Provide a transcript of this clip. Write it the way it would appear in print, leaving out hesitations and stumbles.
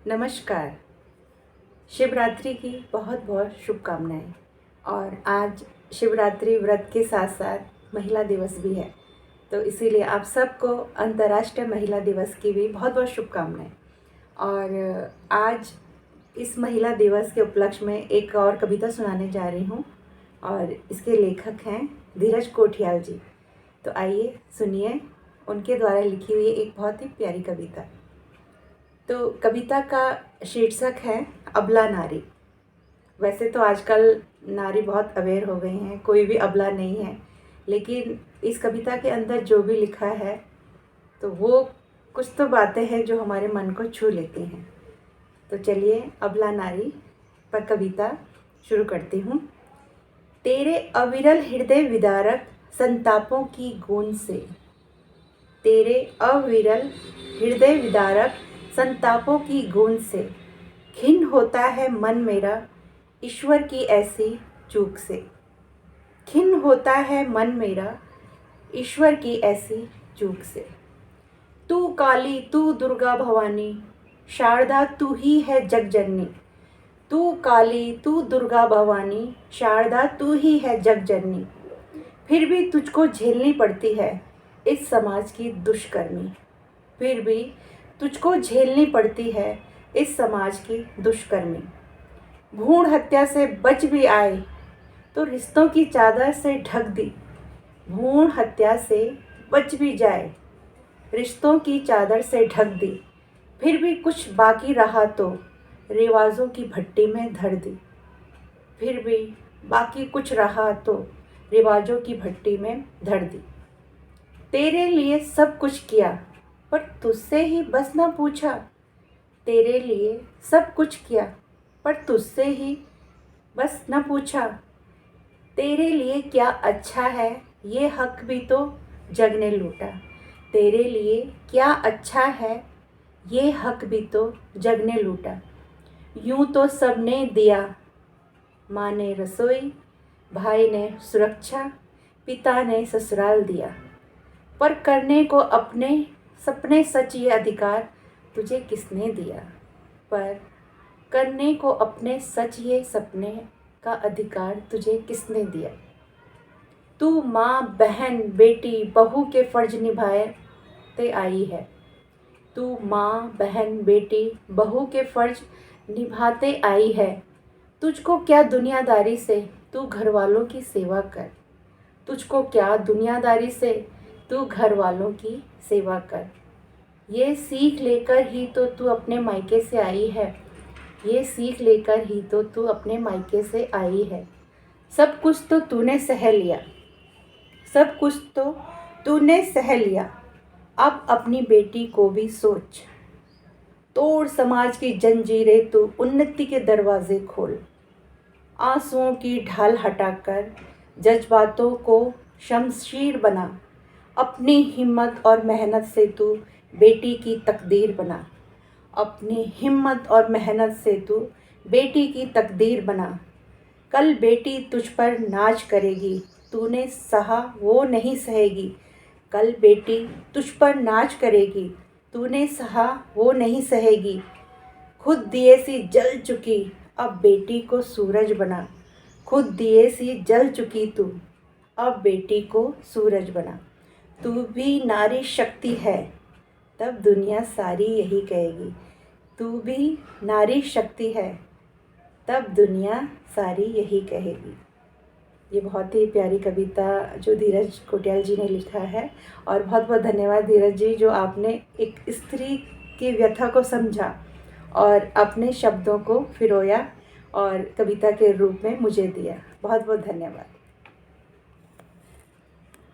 नमस्कार। शिवरात्रि की बहुत बहुत शुभकामनाएं। और आज शिवरात्रि व्रत के साथ साथ महिला दिवस भी है, तो इसीलिए आप सबको अंतर्राष्ट्रीय महिला दिवस की भी बहुत बहुत शुभकामनाएं। और आज इस महिला दिवस के उपलक्ष्य में एक और कविता सुनाने जा रही हूँ और इसके लेखक हैं धीरज कोठियाल जी। तो आइए सुनिए उनके द्वारा लिखी हुई एक बहुत ही प्यारी कविता। तो कविता का शीर्षक है अबला नारी। वैसे तो आजकल नारी बहुत अवेयर हो गई हैं, कोई भी अबला नहीं है, लेकिन इस कविता के अंदर जो भी लिखा है तो वो कुछ तो बातें हैं जो हमारे मन को छू लेती हैं। तो चलिए अबला नारी पर कविता शुरू करती हूँ। तेरे अविरल हृदय विदारक संतापों की गूंज से, तेरे अविरल हृदय विदारक संतापों की गूंज से खिन्न होता है मन मेरा ईश्वर की ऐसी चूक से। खिन्न होता है मन मेरा ईश्वर की ऐसी चूक से। तू काली, तू दुर्गा भवानी, शारदा तू ही है जगजननी। तू काली, तू दुर्गा भवानी, शारदा तू ही है जगजननी। फिर भी तुझको झेलनी पड़ती है इस समाज की दुष्कर्मी। फिर भी तुझको झेलनी पड़ती है इस समाज की दुष्कर्मी। भ्रूण हत्या से बच भी आए तो रिश्तों की चादर से ढक दी। भ्रूण हत्या से बच भी जाए रिश्तों की चादर से ढक दी। फिर भी कुछ बाकी रहा तो रिवाजों की भट्टी में धर दी। फिर भी बाकी कुछ रहा तो रिवाजों की भट्टी में धर दी। तेरे लिए सब कुछ किया पर तुझसे ही बस ना पूछा। तेरे लिए सब कुछ किया पर तुझसे ही बस न पूछा। तेरे लिए क्या अच्छा है ये हक भी तो जग ने लूटा। तेरे लिए क्या अच्छा है ये हक भी तो जग ने लूटा। यूं तो सबने दिया, माँ ने रसोई, भाई ने सुरक्षा, पिता ने ससुराल दिया, पर करने को अपने सपने सच ये अधिकार तुझे किसने दिया। पर करने को अपने सच ये सपने का अधिकार तुझे किसने दिया। तू माँ, बहन, बेटी, बहू के फर्ज निभाते आई है। तू माँ, बहन, बेटी, बहू के फर्ज निभाते आई है। तुझको क्या दुनियादारी से तू घर वालों की सेवा कर। तुझको क्या दुनियादारी से तू घर वालों की सेवा कर। ये सीख लेकर ही तो तू अपने मायके से आई है। ये सीख लेकर ही तो तू अपने मायके से आई है। सब कुछ तो तूने सह लिया, सब कुछ तो तूने सह लिया। अब अपनी बेटी को भी सोच। तोड़ समाज की जंजीरें, तू उन्नति के दरवाजे खोल। आंसुओं की ढाल हटाकर जज्बातों को शमशीर बना। अपनी हिम्मत और मेहनत से तू बेटी की तकदीर बना। अपनी हिम्मत और मेहनत से तू बेटी की तकदीर बना। कल बेटी तुझ पर नाच करेगी, तूने सहा वो नहीं सहेगी। कल बेटी तुझ पर नाच करेगी, तूने सहा वो नहीं सहेगी। खुद दिए सी जल चुकी, अब बेटी को सूरज बना। खुद दिए सी जल चुकी तू, अब बेटी को सूरज बना। तू भी नारी शक्ति है, तब दुनिया सारी यही कहेगी। तू भी नारी शक्ति है, तब दुनिया सारी यही कहेगी। ये बहुत ही प्यारी कविता जो धीरज कोठियाल जी ने लिखा है। और बहुत बहुत धन्यवाद धीरज जी, जो आपने एक स्त्री की व्यथा को समझा और अपने शब्दों को फिरोया और कविता के रूप में मुझे दिया। बहुत बहुत धन्यवाद।